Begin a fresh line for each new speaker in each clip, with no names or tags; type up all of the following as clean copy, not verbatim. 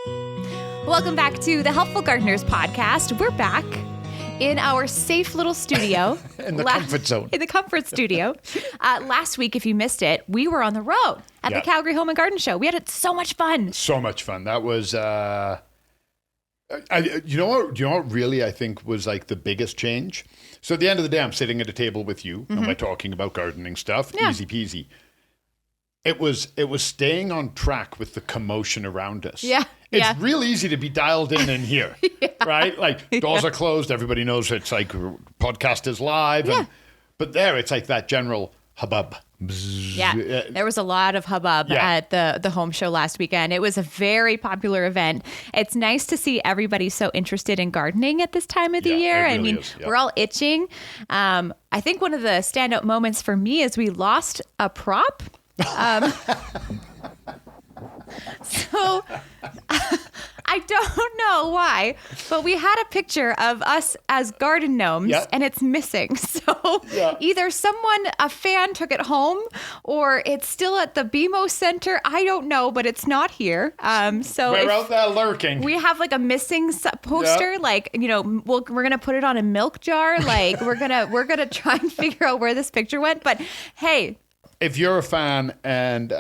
Welcome back to the Helpful Gardeners podcast. We're back in our safe little studio.
In the comfort zone.
In the comfort studio. Last week, if you missed it, we were on the road at the Calgary Home and Garden Show. We had so much fun.
So much fun. That was, you know what really I think was like the biggest change? So at the end of the day, I'm sitting at a table with you and we're talking about gardening stuff. Yeah. Easy peasy. It was staying on track with the commotion around us.
Yeah.
It's real easy to be dialed in here, right? Like doors are closed. Everybody knows it's like podcast is live.
Yeah.
But there, it's like that general hubbub.
Yeah, there was a lot of hubbub at the home show last weekend. It was a very popular event. It's nice to see everybody so interested in gardening at this time of the year.
Really
I mean, we're all itching. I think one of the standout moments for me is we lost a prop. So I don't know why, but we had a picture of us as garden gnomes and it's missing. So either a fan took it home or it's still at the BMO Center. I don't know, but it's not here. So
we're out there lurking.
We have like a missing poster, like, you know, we're going to put it on a milk jar. Like we're going to try and figure out where this picture went. But hey,
if you're a fan and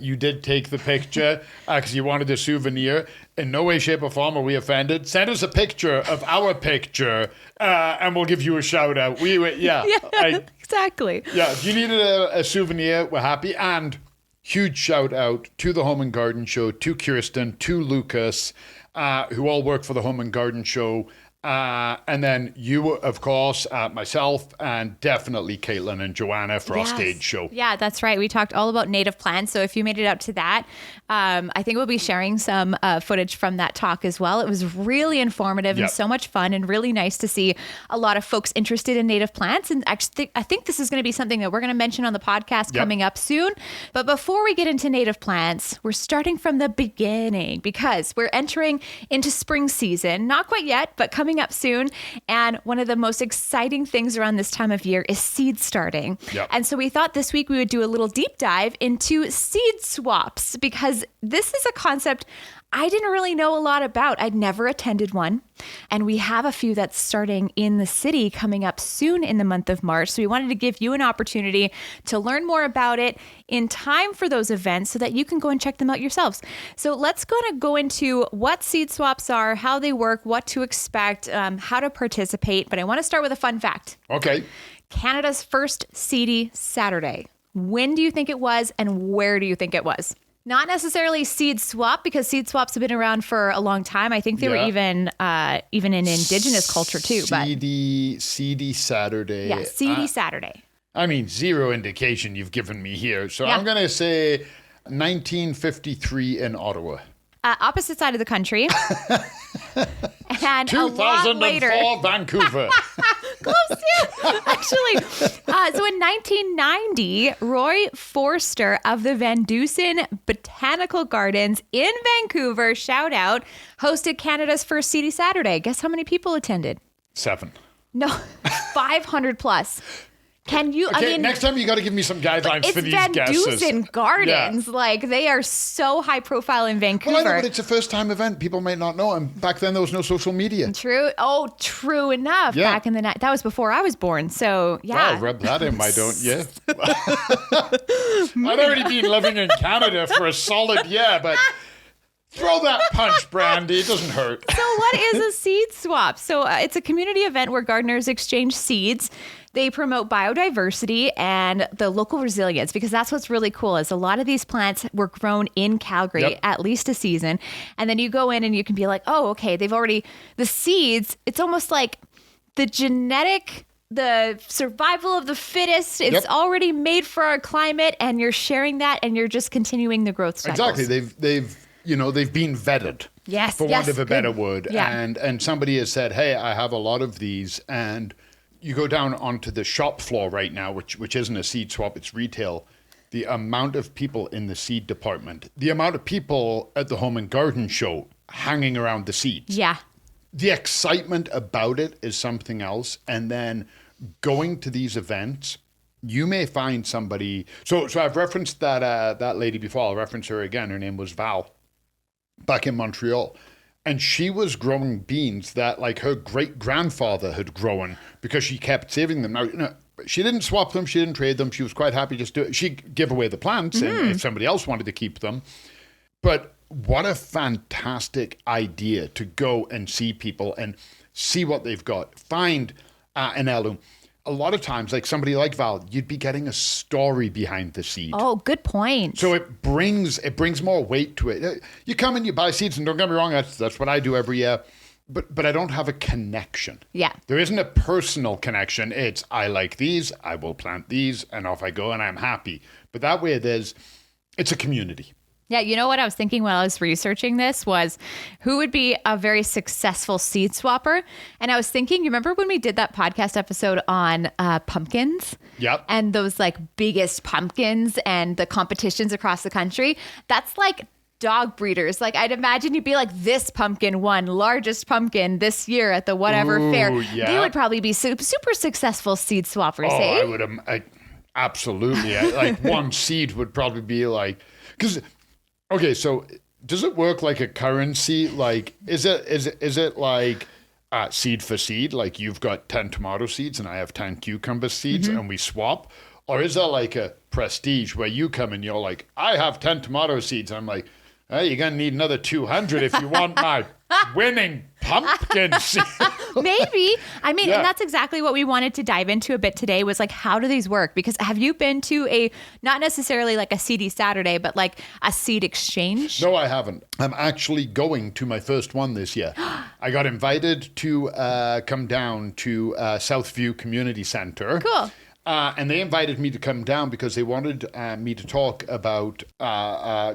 you did take the picture because you wanted a souvenir, in no way, shape, or form are we offended. Send us a picture of our picture and we'll give you a shout out.
Exactly.
Yeah, if you needed a souvenir, we're happy. And huge shout out to the Home and Garden Show, to Kirsten, to Lucas, who all work for the Home and Garden Show. And then you, of course, myself, and definitely Caitlin and Joanna for our stage show.
Yeah, that's right. We talked all about native plants. So if you made it out to that, I think we'll be sharing some footage from that talk as well. It was really informative and so much fun and really nice to see a lot of folks interested in native plants. And actually, I think this is going to be something that we're going to mention on the podcast coming up soon. But before we get into native plants, we're starting from the beginning because we're entering into spring season. Not quite yet, but coming up soon. And one of the most exciting things around this time of year is seed starting. And so we thought this week we would do a little deep dive into seed swaps because this is a concept I didn't really know a lot about. I'd never attended one. And we have a few that's starting in the city coming up soon in the month of March. So we wanted to give you an opportunity to learn more about it in time for those events so that you can go and check them out yourselves. So let's go into what seed swaps are, how they work, what to expect, how to participate. But I want to start with a fun fact.
Okay.
Canada's first Seedy Saturday. When do you think it was and where do you think it was? Not necessarily seed swap because seed swaps have been around for a long time. I think they were even in indigenous culture too.
Seedy Saturday.
Yeah, Seedy Saturday.
I mean, zero indication you've given me here. So I'm going to say 1953 in Ottawa.
Opposite side of the country. And
2004 Vancouver.
Close, yeah. Actually, so in 1990, Roy Forster of the Dusan Botanical Gardens in Vancouver, shout out, hosted Canada's first Seedy Saturday. Guess how many people attended?
7.
No, 500 plus. Can you,
okay, next time you got to give me some guidelines for these guesses.
It's Dusan Gardens. Yeah. Like, they are so high profile in Vancouver.
Well, I know, but it's a first time event. People might not know. And back then, there was no social media.
True. Oh, true enough. Yeah. Back in the night. That was before I was born. So, yeah.
Well, rub that in, why don't you? I'd already been living in Canada for a solid year, but... Throw that punch, Brandy. It doesn't hurt.
So what is a seed swap? So it's a community event where gardeners exchange seeds. They promote biodiversity and the local resilience because that's what's really cool is a lot of these plants were grown in Calgary at least a season. And then you go in and you can be like, oh, okay, the seeds, it's almost like the survival of the fittest. It's already made for our climate and you're sharing that and you're just continuing the growth cycles.
Exactly. They've been vetted, for want of a better word.
Yeah.
And somebody has said, hey, I have a lot of these. And you go down onto the shop floor right now, which isn't a seed swap, it's retail. The amount of people in the seed department, the amount of people at the Home and Garden Show hanging around the seeds.
Yeah.
The excitement about it is something else. And then going to these events, you may find somebody. So I've referenced that lady before. I'll reference her again. Her name was Val. back in Montreal. And she was growing beans that like her great grandfather had grown because she kept saving them. Now, she didn't swap them. She didn't trade them. She was quite happy just to, she'd give away the plants and if somebody else wanted to keep them. But what a fantastic idea to go and see people and see what they've got. Find an heirloom. A lot of times, like somebody like Val, you'd be getting a story behind the seed.
Oh, good point.
So it brings more weight to it. You come and you buy seeds, and don't get me wrong, that's what I do every year. But I don't have a connection.
Yeah.
There isn't a personal connection. It's I like these, I will plant these, and off I go, and I'm happy. But that way, it's a community.
Yeah, you know what I was thinking while I was researching this was who would be a very successful seed swapper? And I was thinking, you remember when we did that podcast episode on pumpkins?
Yep.
And those like biggest pumpkins and the competitions across the country? That's like dog breeders. Like I'd imagine you'd be like, this pumpkin won largest pumpkin this year at the whatever fair.
Yeah.
They would probably be super successful seed swappers,
Oh,
eh?
I would absolutely. Like one seed would probably be like, because... Okay, so does it work like a currency? Like, is it like seed for seed? Like you've got 10 tomato seeds and I have 10 cucumber seeds and we swap? Or is that like a prestige where you come and you're like, I have 10 tomato seeds. I'm like, hey, you're going to need another 200 if you want my winning pumpkin seed.
Maybe. I mean, and that's exactly what we wanted to dive into a bit today was like, how do these work? Because have you been to not necessarily like a Seedy Saturday, but like a seed exchange?
No, I haven't. I'm actually going to my first one this year. I got invited to come down to Southview Community Center.
Cool.
And they invited me to come down because they wanted me to talk about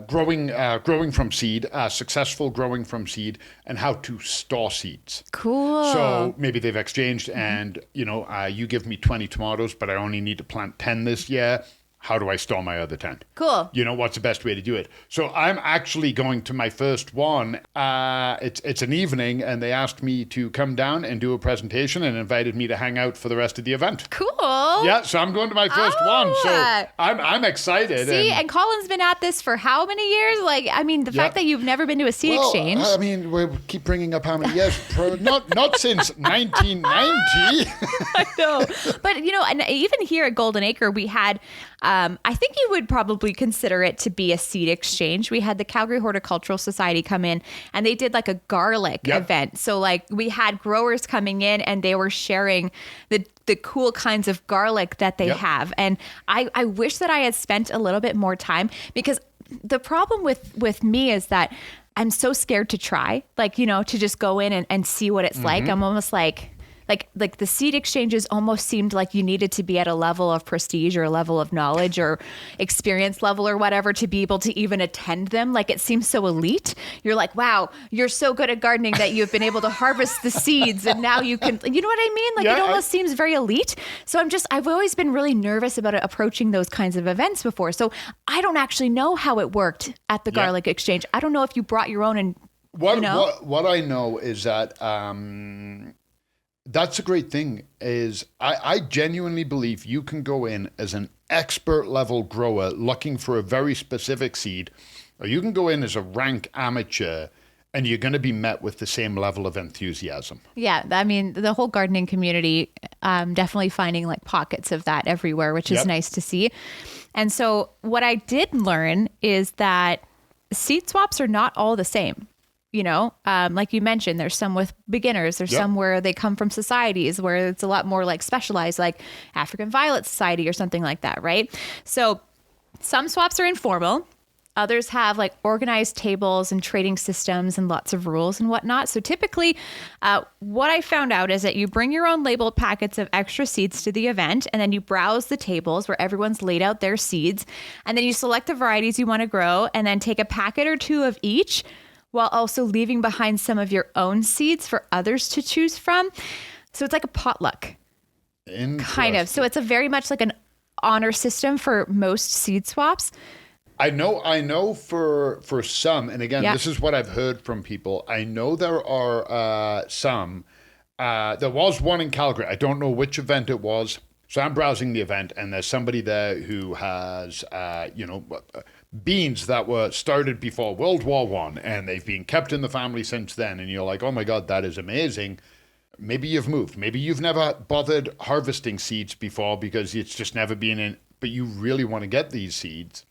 growing from seed, successful growing from seed, and how to store seeds.
Cool.
So maybe they've exchanged and, you give me 20 tomatoes, but I only need to plant 10 this year. How do I store my other 10?
Cool.
What's the best way to do it? So I'm actually going to my first one. It's an evening, and they asked me to come down and do a presentation and invited me to hang out for the rest of the event.
Cool.
Yeah, so I'm going to my first one. So I'm excited.
See, and Colin's been at this for how many years? Like, I mean, the fact that you've never been to a seed exchange.
I mean, we keep bringing up how many years. Not since 1990.
I know. But, and even here at Golden Acre, we had... I think you would probably consider it to be a seed exchange. We had the Calgary Horticultural Society come in and they did like a garlic event. So like we had growers coming in and they were sharing the cool kinds of garlic that they have. And I wish that I had spent a little bit more time because the problem with me is that I'm so scared to try, like, to just go in and see what it's like. I'm almost like the seed exchanges almost seemed like you needed to be at a level of prestige or a level of knowledge or experience level or whatever to be able to even attend them. Like it seems so elite. You're like, wow, you're so good at gardening that you've been able to harvest the seeds and now you can, you know what I mean? Like it almost seems very elite. So I've always been really nervous about approaching those kinds of events before. So I don't actually know how it worked at the garlic exchange. I don't know if you brought your own and
what I know is that, that's a great thing is I genuinely believe you can go in as an expert level grower looking for a very specific seed, or you can go in as a rank amateur and you're going to be met with the same level of enthusiasm. Yeah.
I mean, the whole gardening community, definitely finding like pockets of that everywhere, which is nice to see. And so what I did learn is that seed swaps are not all the same. Like you mentioned, there's some with beginners, there's some where they come from societies where it's a lot more like specialized, like African Violet Society or something like that, right? So some swaps are informal. Others have like organized tables and trading systems and lots of rules and whatnot. So typically what I found out is that you bring your own labeled packets of extra seeds to the event, and then you browse the tables where everyone's laid out their seeds. And then you select the varieties you want to grow and then take a packet or two of each, while also leaving behind some of your own seeds for others to choose from. So it's like a potluck. Kind of. So it's a very much like an honor system for most seed swaps.
I know for some, and again, this is what I've heard from people. I know there are some. There was one in Calgary. I don't know which event it was. So I'm browsing the event, and there's somebody there who has, beans that were started before World War One, and they've been kept in the family since then. And you're like, oh my God, that is amazing. Maybe you've moved. Maybe you've never bothered harvesting seeds before because it's just never been in, but you really want to get these seeds.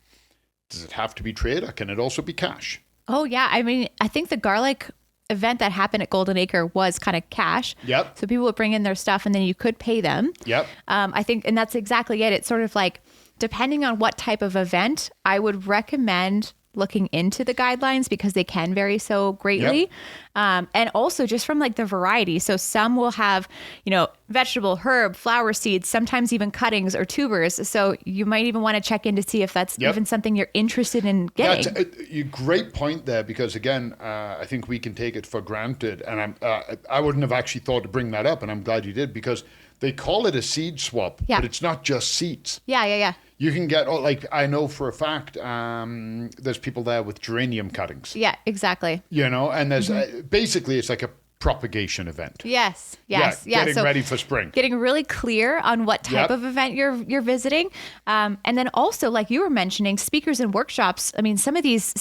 Does it have to be trade, or can it also be cash?
Oh, yeah. I mean, I think the garlic event that happened at Golden Acre was kind of cash.
Yep.
So people would bring in their stuff and then you could pay them.
Yep.
I think, and that's exactly it. It's sort of like, depending on what type of event, I would recommend looking into the guidelines because they can vary so greatly.
Yep.
And also just from like the variety. So some will have, vegetable, herb, flower seeds, sometimes even cuttings or tubers. So you might even want to check in to see if that's even something you're interested in getting.
That's a great point there, because again, I think we can take it for granted. And I wouldn't have actually thought to bring that up, and I'm glad you did, because they call it a seed swap, but it's not just seeds.
Yeah.
You can get, I know for a fact, there's people there with geranium cuttings.
Yeah, exactly.
And there's basically it's like a propagation event.
Yes.
Getting ready for spring.
Getting really clear on what type of event you're visiting. And then also, like you were mentioning, speakers and workshops. I mean, some of these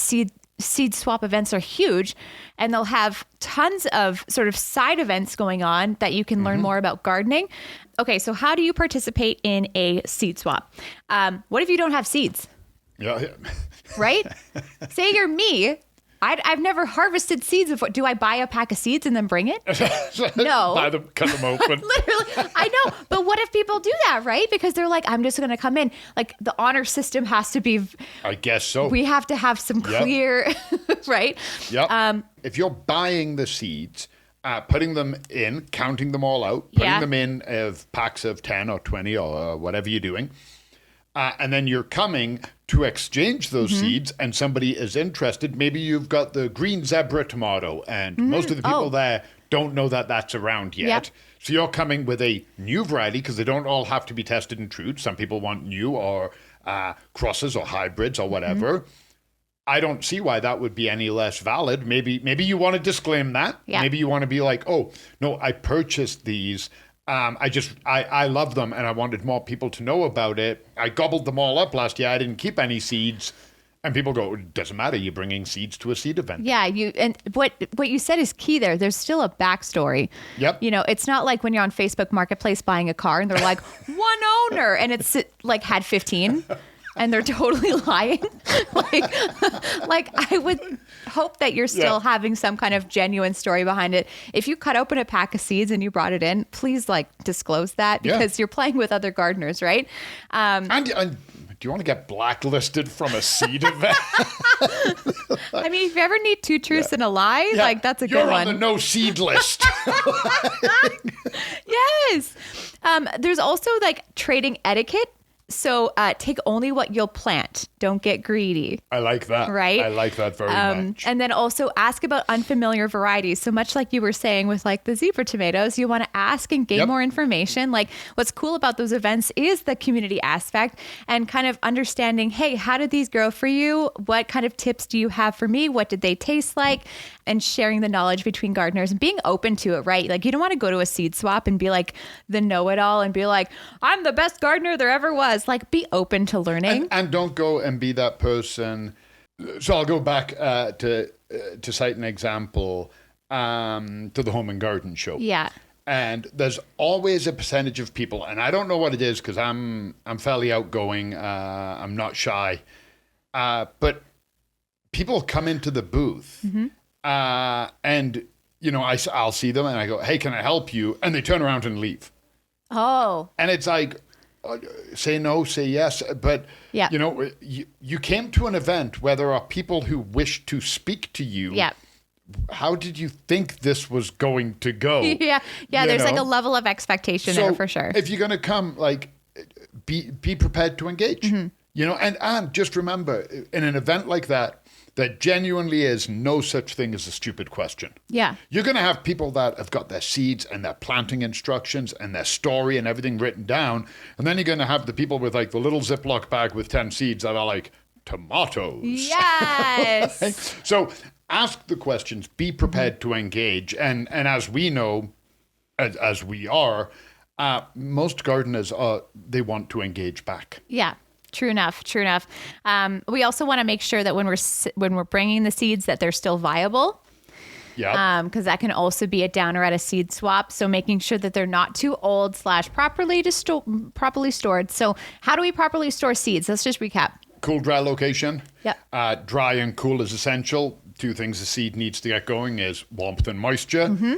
seed swap events are huge, and they'll have tons of sort of side events going on that you can learn more about gardening. Okay, so how do you participate in a seed swap? What if you don't have seeds?
Yeah.
Right? Say you're me. I've never harvested seeds before. Do I buy a pack of seeds and then bring it? No.
Buy them, cut them open.
Literally, I know. But what if people do that, right? Because they're like, I'm just going to come in. Like, the honor system has to be...
I guess so.
We have to have some clear... right?
Yep. If you're buying the seeds, putting them in, counting them all out, putting them in of packs of 10 or 20 or whatever you're doing, and then you're coming to exchange those seeds, and somebody is interested. Maybe you've got the green zebra tomato, and most of the people there don't know that that's around yet.
Yep.
So you're coming with a new variety, because they don't all have to be tested and true. Some people want new or crosses or hybrids or whatever. I don't see why that would be any less valid. Maybe you want to disclaim that.
Yeah.
Maybe you want to be like, oh, no, I purchased these. I love them, and I wanted more people to know about it. I gobbled them all up last year. I didn't keep any seeds. And people go, it doesn't matter. You're bringing seeds to a seed event.
Yeah, and what you said is key there. There's still a backstory.
Yep.
It's not like when you're on Facebook Marketplace buying a car and they're like, one owner, and it's like had 15. And they're totally lying. like I would hope that you're still having some kind of genuine story behind it. If you cut open a pack of seeds and you brought it in, please disclose that, because you're playing with other gardeners, right?
And do you want to get blacklisted from a seed event?
I mean, if you ever need two truths and a lie, that's a good one.
You're on the no seed list.
Yes. There's also trading etiquette. So take only what you'll plant. Don't get greedy.
I like that.
Right?
I like that very much.
And then also ask about unfamiliar varieties. So much like you were saying with the zebra tomatoes, you want to ask and gain more information. What's cool about those events is the community aspect and kind of understanding, hey, how did these grow for you? What kind of tips do you have for me? What did they taste like? And sharing the knowledge between gardeners and being open to it, right? You don't want to go to a seed swap and be the know-it-all and be like, I'm the best gardener there ever was. Be open to learning.
And don't go and be that person. So I'll go back to cite an example to the Home and Garden show.
Yeah.
And there's always a percentage of people, and I don't know what it is because I'm fairly outgoing. I'm not shy. But people come into the booth and, I'll see them and I go, hey, can I help you? And they turn around and leave.
Oh.
And it's like, say no, say yes. But, you came to an event where there are people who wish to speak to you.
Yeah.
How did you think this was going to go?
Yeah. There's a level of expectation there for sure.
If you're going to come, be prepared to engage, and just remember in an event like that genuinely is no such thing as a stupid question.
Yeah.
You're going to have people that have got their seeds and their planting instructions and their story and everything written down. And then you're going to have the people with the little Ziploc bag with 10 seeds that are like tomatoes.
Yes.
Right? So ask the questions, be prepared to engage. And as we know, as we are, most gardeners, they want to engage back.
Yeah. True enough. True enough. We also want to make sure that when we're bringing the seeds that they're still viable.
Yeah.
Because that can also be a downer at a seed swap. So making sure that they're not too old / properly stored. So how do we properly store seeds? Let's just recap.
Cool, dry location.
Yep.
Dry and cool is essential. Two things the seed needs to get going is warmth and moisture.
Mm-hmm.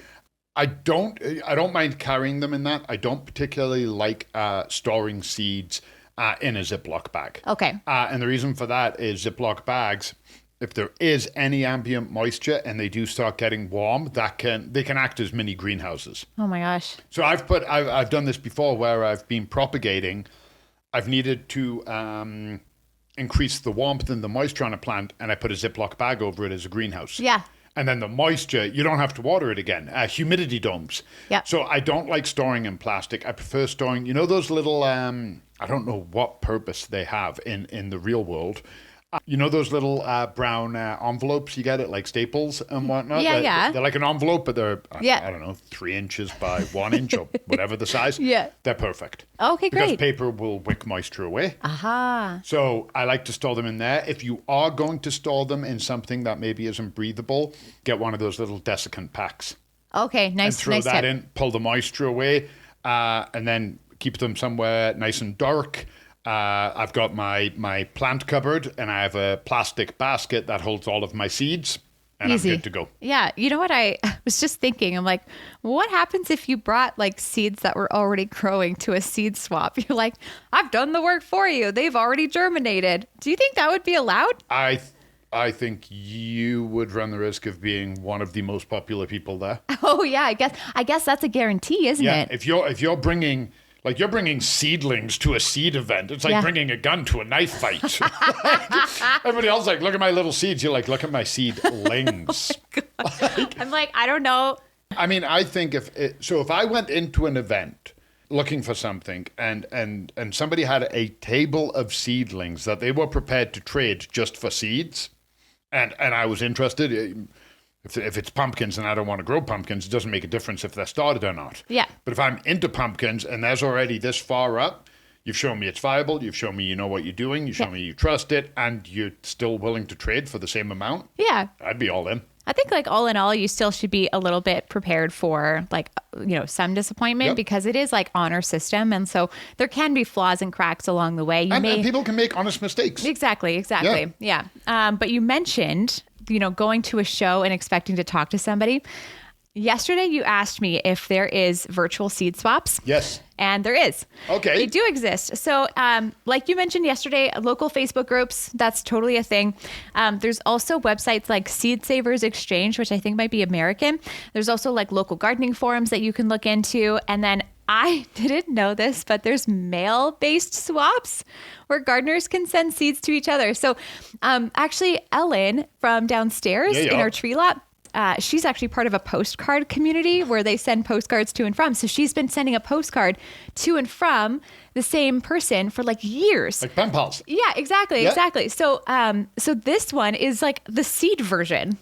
I don't mind carrying them in that. I don't particularly like storing seeds in a Ziploc bag.
Okay.
And the reason for that is Ziploc bags, if there is any ambient moisture and they do start getting warm, they can act as mini greenhouses.
Oh my gosh.
So I've done this before where I've been propagating. I've needed to increase the warmth and the moisture on a plant, and I put a Ziploc bag over it as a greenhouse.
Yeah.
And then the moisture, you don't have to water it again. Humidity domes.
Yeah.
So I don't like storing in plastic. I prefer storing, those little, I don't know what purpose they have in the real world. Those little brown envelopes you get at like Staples and whatnot?
Yeah.
They're like an envelope, but they're,
Yeah.
I don't know, 3 inches by 1 inch or whatever the size.
Yeah.
They're perfect.
Okay,
Because
great.
paper will wick moisture away.
Aha.
So I like to store them in there. If you are going to store them in something that maybe isn't breathable, get one of those little desiccant packs.
Okay, nice.
And throw
nice
that
tip.
in, pull the moisture away, and then keep them somewhere nice and dark. I've got my plant cupboard, and I have a plastic basket that holds all of my seeds, and
Easy.
I'm good to go.
Yeah. You know what? I was just thinking, I'm like, what happens if you brought like seeds that were already growing to a seed swap? You're like, I've done the work for you. They've already germinated. Do you think that would be allowed?
I think you would run the risk of being one of the most popular people there.
Oh yeah, I guess that's a guarantee, isn't
Yeah,
it?
if you're bringing seedlings to a seed event. It's like bringing a gun to a knife fight. Everybody else is like, look at my little seeds. You're like, look at my seedlings.
I'm like, I don't know.
I mean, I think if I went into an event looking for something and somebody had a table of seedlings that they were prepared to trade just for seeds, and I was interested. If it's pumpkins and I don't want to grow pumpkins, it doesn't make a difference if they're started or not.
Yeah.
But if I'm into pumpkins and there's already this far up, you've shown me it's viable, you've shown me you know what you're doing, you show me you trust it, and you're still willing to trade for the same amount,
Yeah.
I'd be all in.
I think like all in all, you still should be a little bit prepared for like, some disappointment because it is like honor system. And so there can be flaws and cracks along the way.
And people can make honest mistakes.
Exactly. Yeah. But you mentioned, going to a show and expecting to talk to somebody. Yesterday, you asked me if there is virtual seed swaps.
Yes.
And there is.
Okay.
They do exist. So like you mentioned yesterday, local Facebook groups, that's totally a thing. There's also websites like Seed Savers Exchange, which I think might be American. There's also like local gardening forums that you can look into. And then I didn't know this, but there's mail-based swaps where gardeners can send seeds to each other. So actually, Ellen from downstairs in our tree lot, she's actually part of a postcard community where they send postcards to and from. So she's been sending a postcard to and from the same person for like years.
Like pen pals.
Yeah, exactly. So so this one is like the seed version.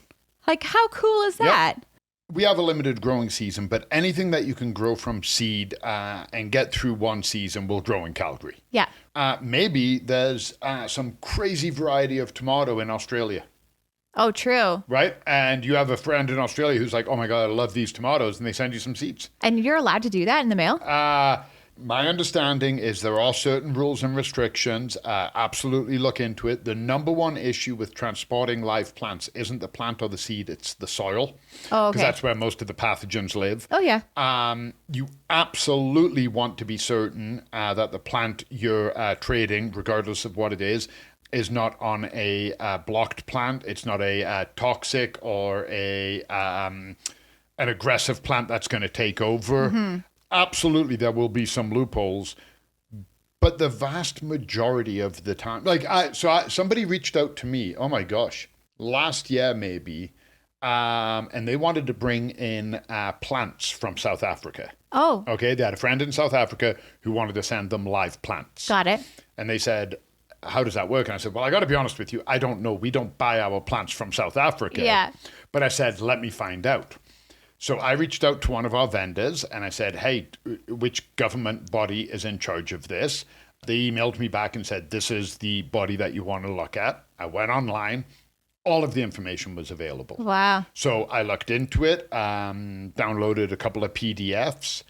Like how cool is that?
Yep. We have a limited growing season, but anything that you can grow from seed and get through one season will grow in Calgary.
Yeah.
Maybe there's some crazy variety of tomato in Australia.
Oh, true.
Right? And you have a friend in Australia who's like, oh my God, I love these tomatoes. And they send you some seeds.
And you're allowed to do that in the mail?
My understanding is there are certain rules and restrictions. Absolutely look into it. The number one issue with transporting live plants isn't the plant or the seed, it's the soil.
Oh, okay.
Because that's where most of the pathogens live.
Oh, yeah.
You absolutely want to be certain that the plant you're trading, regardless of what it is not on a blocked plant. It's not a toxic or an aggressive plant that's going to take over. Mm-hmm. Absolutely, there will be some loopholes, but the vast majority of the time, somebody reached out to me, oh my gosh, last year maybe, and they wanted to bring in plants from South Africa.
Oh.
Okay, they had a friend in South Africa who wanted to send them live plants.
Got it.
And they said, how does that work? And I said, well, I got to be honest with you, I don't know. We don't buy our plants from South Africa.
Yeah.
But I said, let me find out. So I reached out to one of our vendors and I said, hey, which government body is in charge of this? They emailed me back and said, this is the body that you want to look at. I went online. All of the information was available.
Wow.
So I looked into it, downloaded a couple of PDFs,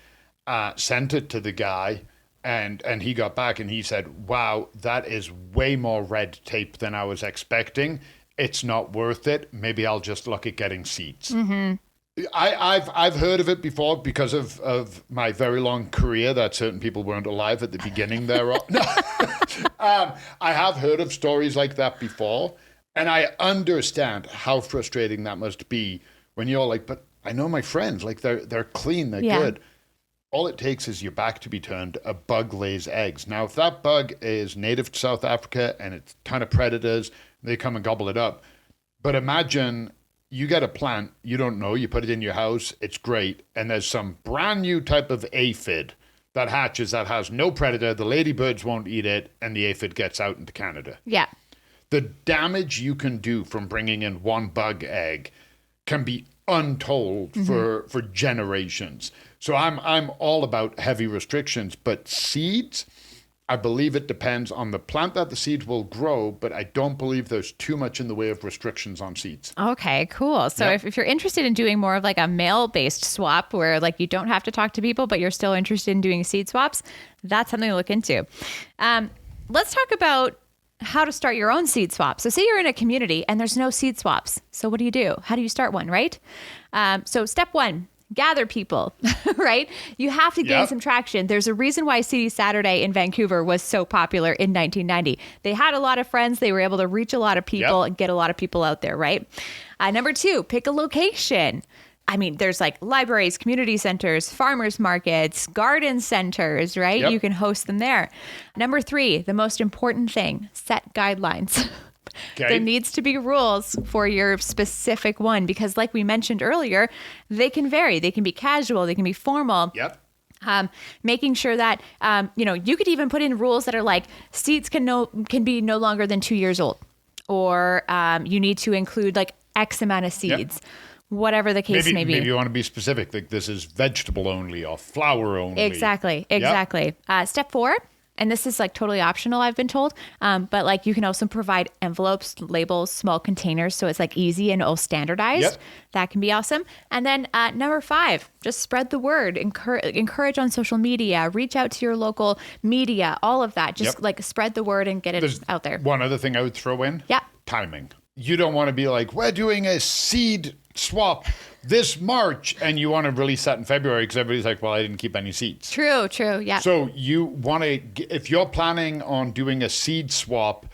sent it to the guy, and he got back and he said, wow, that is way more red tape than I was expecting. It's not worth it. Maybe I'll just look at getting seeds.
Mm-hmm.
I've heard of it before because of my very long career that certain people weren't alive at the beginning thereof. I have heard of stories like that before, and I understand how frustrating that must be when you're like, but I know my friends, like they're clean, they're good. All it takes is your back to be turned, a bug lays eggs. Now, if that bug is native to South Africa and it's a ton of predators, they come and gobble it up. But imagine you get a plant, you don't know, you put it in your house, it's great, and there's some brand new type of aphid that hatches that has no predator, the ladybirds won't eat it, and the aphid gets out into Canada.
Yeah.
The damage you can do from bringing in one bug egg can be untold for generations. So I'm all about heavy restrictions, but seeds, I believe it depends on the plant that the seed will grow, but I don't believe there's too much in the way of restrictions on seeds.
Okay, cool. So if you're interested in doing more of like a mail-based swap where like you don't have to talk to people, but you're still interested in doing seed swaps, that's something to look into. Let's talk about how to start your own seed swap. So say you're in a community and there's no seed swaps. So what do? How do you start one, right? So step one, gather people, right? You have to gain some traction. There's a reason why Seedy Saturday in Vancouver was so popular in 1990. They had a lot of friends. They were able to reach a lot of people and get a lot of people out there, right? Number two, pick a location. I mean, there's like libraries, community centers, farmers markets, garden centers, right? You can host them there. Number three, the most important thing, set guidelines. Okay. There needs to be rules for your specific one because like we mentioned earlier, they can vary. They can be casual. They can be formal. Making sure that, you could even put in rules that are like seeds can be no longer than 2 years old, or you need to include like X amount of seeds. Whatever the case may be.
Maybe you want to be specific, like this is vegetable only or flower only.
Exactly. Step four, and this is like totally optional, I've been told, but like you can also provide envelopes, labels, small containers, so it's like easy and all standardized. That can be awesome. And then number five, just spread the word, encourage on social media, reach out to your local media, all of that. Just like spread the word and get it out there.
One other thing I would throw in, timing. You don't want to be like, we're doing a seed swap this March, and you want to release that in February because everybody's like, well, I didn't keep any seeds.
True, yeah.
So you want to, if you're planning on doing a seed swap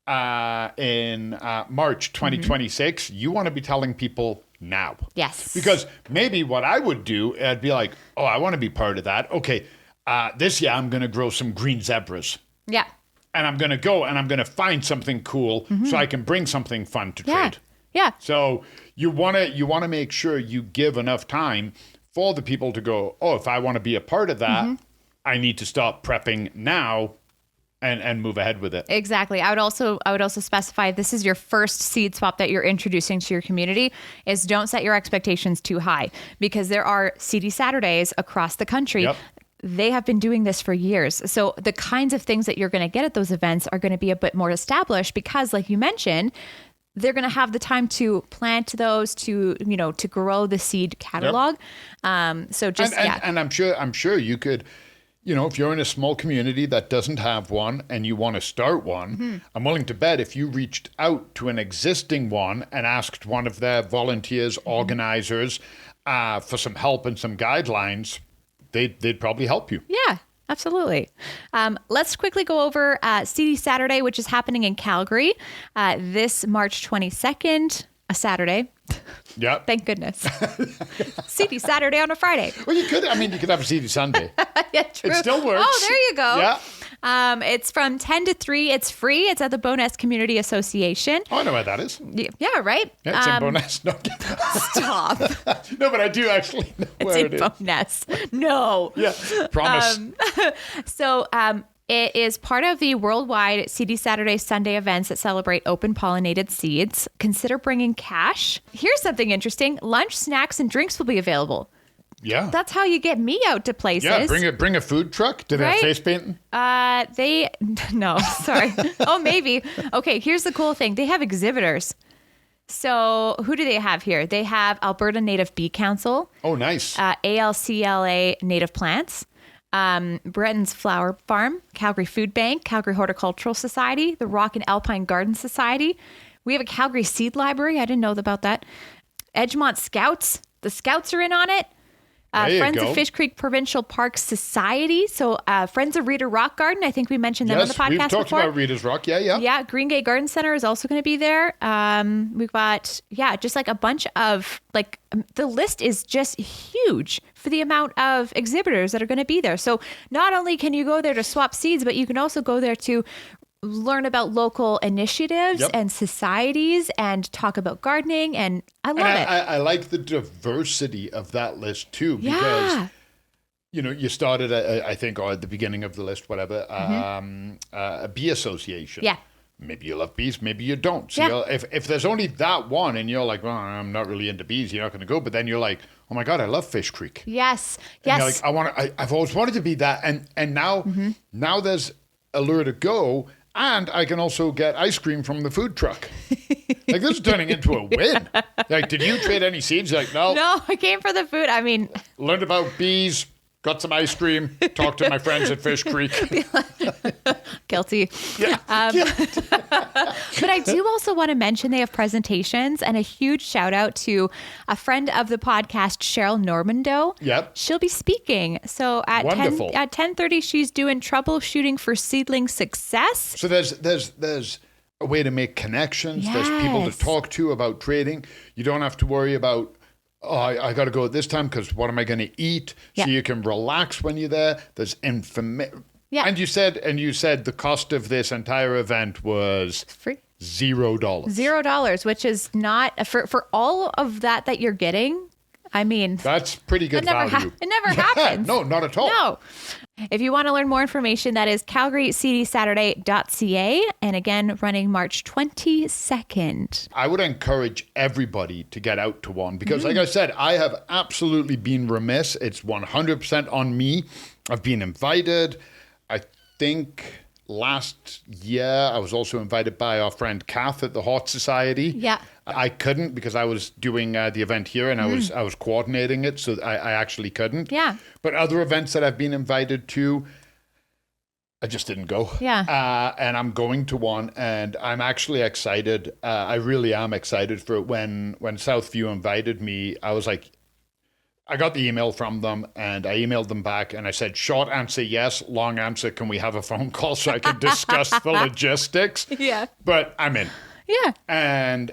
in March 2026, you want to be telling people now.
Yes.
Because maybe what I would do, I'd be like, oh, I want to be part of that. Okay, this year I'm going to grow some green zebras.
Yeah.
And I'm going to go and I'm going to find something cool so I can bring something fun to trade.
Yeah.
So you want to make sure you give enough time for the people to go, oh, if I want to be a part of that, I need to start prepping now and move ahead with it.
Exactly. I would also specify if this is your first seed swap that you're introducing to your community, is don't set your expectations too high because there are Seedy Saturdays across the country. They have been doing this for years. So the kinds of things that you're going to get at those events are going to be a bit more established because, like you mentioned, they're going to have the time to plant those, to grow the seed catalog. So just,
and I'm sure you could, if you're in a small community that doesn't have one and you want to start one, I'm willing to bet if you reached out to an existing one and asked one of their volunteers, organizers, for some help and some guidelines, they'd probably help you.
Yeah, absolutely. Let's quickly go over Seedy Saturday, which is happening in Calgary this March 22nd, a Saturday.
Yeah.
Thank goodness. Seedy Saturday on a Friday.
Well, you could have a Seedy Sunday.
Yeah, true.
It still works.
Oh, there you go.
Yeah.
It's from 10 to 3. It's free. It's at the Bowness Community Association.
Oh, I know where that is.
Yeah, right?
Yeah, it's in Bowness. No.
Stop.
No, but I do actually know where it is.
It's in Bowness. No.
Yeah, promise.
So it is part of the worldwide Seedy Saturday Sunday events that celebrate open pollinated seeds. Consider bringing cash. Here's something interesting. Lunch, snacks, and drinks will be available. That's how you get me out to places.
Yeah, bring a food truck. Do they have face painting?
No, sorry. Oh, maybe. Okay, here's the cool thing. They have exhibitors. So who do they have here? They have Alberta Native Bee Council.
Oh, nice.
ALCLA Native Plants. Breton's Flower Farm, Calgary Food Bank, Calgary Horticultural Society, the Rock and Alpine Garden Society. We have a Calgary Seed Library. I didn't know about that. Edgemont Scouts. The Scouts are in on it. Friends of Fish Creek Provincial Park Society. So Friends of Reader Rock Garden. I think we mentioned them on the podcast before.
We've talked about Reader's Rock. Yeah.
Yeah. Green Gate Garden Center is also going to be there. We've got, just like a bunch of, like, the list is just huge for the amount of exhibitors that are going to be there. So not only can you go there to swap seeds, but you can also go there to learn about local initiatives and societies and talk about gardening. And I love it.
I like the diversity of that list too, because, you started, I think, or at the beginning of the list, whatever, a bee association.
Yeah.
Maybe you love bees, maybe you don't. So if there's only that one and you're like, well, I'm not really into bees, you're not going to go. But then you're like, oh my God, I love Fish Creek.
Yes.
And you're like, I've always wanted to be that. And now there's a lure to go. And I can also get ice cream from the food truck. Like, this is turning into a win. Like, did you trade any seeds? Like, no.
No, I came for the food. I mean,
learned about bees, got some ice cream, talked to my friends at Fish Creek.
Guilty.
Yeah.
But I do also want to mention they have presentations, and a huge shout out to a friend of the podcast, Cheryl Normando.
Yep.
She'll be speaking. So at 10:30, she's doing troubleshooting for seedling success.
So there's a way to make connections. Yes. There's people to talk to about trading. You don't have to worry about, I got to go at this time because what am I going to eat? Yep. So you can relax when you're there. There's information. Yeah. And you said the cost of this entire event was
free.
$0.
$0, which is not for all of that you're getting. I mean,
that's pretty good value.
It never happens.
No, not at all.
No. If you want to learn more information, that is calgaryseedysaturday.ca. And again, running March 22nd.
I would encourage everybody to get out to one because, like I said, I have absolutely been remiss. It's 100% on me. I've been invited. I think last year I was also invited by our friend Kath at the Hort Society.
Yeah.
I couldn't because I was doing the event here and I was coordinating it, so I actually couldn't.
Yeah.
But other events that I've been invited to, I just didn't go.
Yeah.
And I'm going to one, and I'm actually excited. I really am excited for it. When Southview invited me, I was like, I got the email from them, and I emailed them back, and I said, short answer, yes. Long answer, can we have a phone call so I can discuss the logistics?
Yeah.
But I'm in.
Yeah.
And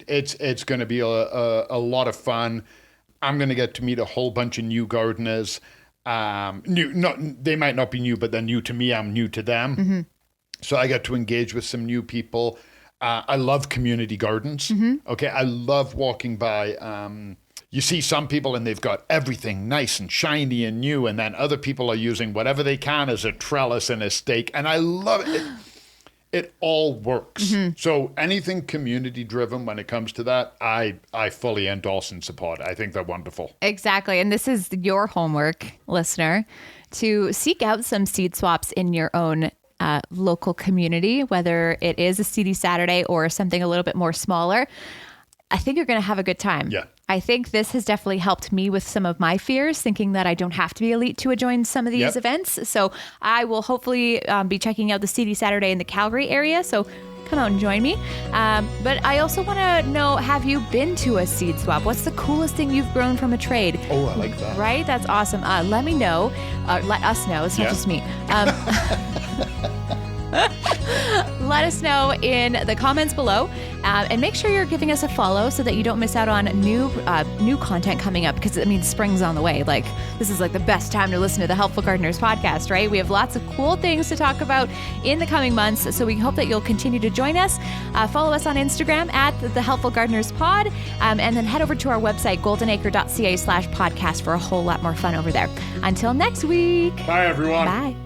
it's going to be a lot of fun. I'm going to get to meet a whole bunch of new gardeners. They might not be new, but they're new to me. I'm new to them. Mm-hmm. So I get to engage with some new people. I love community gardens. Mm-hmm. Okay. I love walking by. You see some people and they've got everything nice and shiny and new. And then other people are using whatever they can as a trellis and a stake. And I love it. It all works. Mm-hmm. So anything community driven when it comes to that, I fully endorse and support. I think they're wonderful.
Exactly. And this is your homework, listener, to seek out some seed swaps in your own local community, whether it is a Seedy Saturday or something a little bit more smaller. I think you're going to have a good time.
Yeah.
I think this has definitely helped me with some of my fears, thinking that I don't have to be elite to join some of these events. So I will hopefully be checking out the Seedy Saturday in the Calgary area. So come out and join me. But I also want to know, have you been to a seed swap? What's the coolest thing you've grown from a trade?
Oh, I like that.
Right? That's awesome. Let me know. Let us know. It's not just me. Let us know in the comments below, and make sure you're giving us a follow so that you don't miss out on new content coming up, because spring's on the way. Like, this is like the best time to listen to the Helpful Gardeners podcast, right? We have lots of cool things to talk about in the coming months, so we hope that you'll continue to join us. Follow us on Instagram at the Helpful Gardeners Pod, and then head over to our website, goldenacre.ca/podcast, for a whole lot more fun over there. Until next week.
Bye, everyone.
Bye.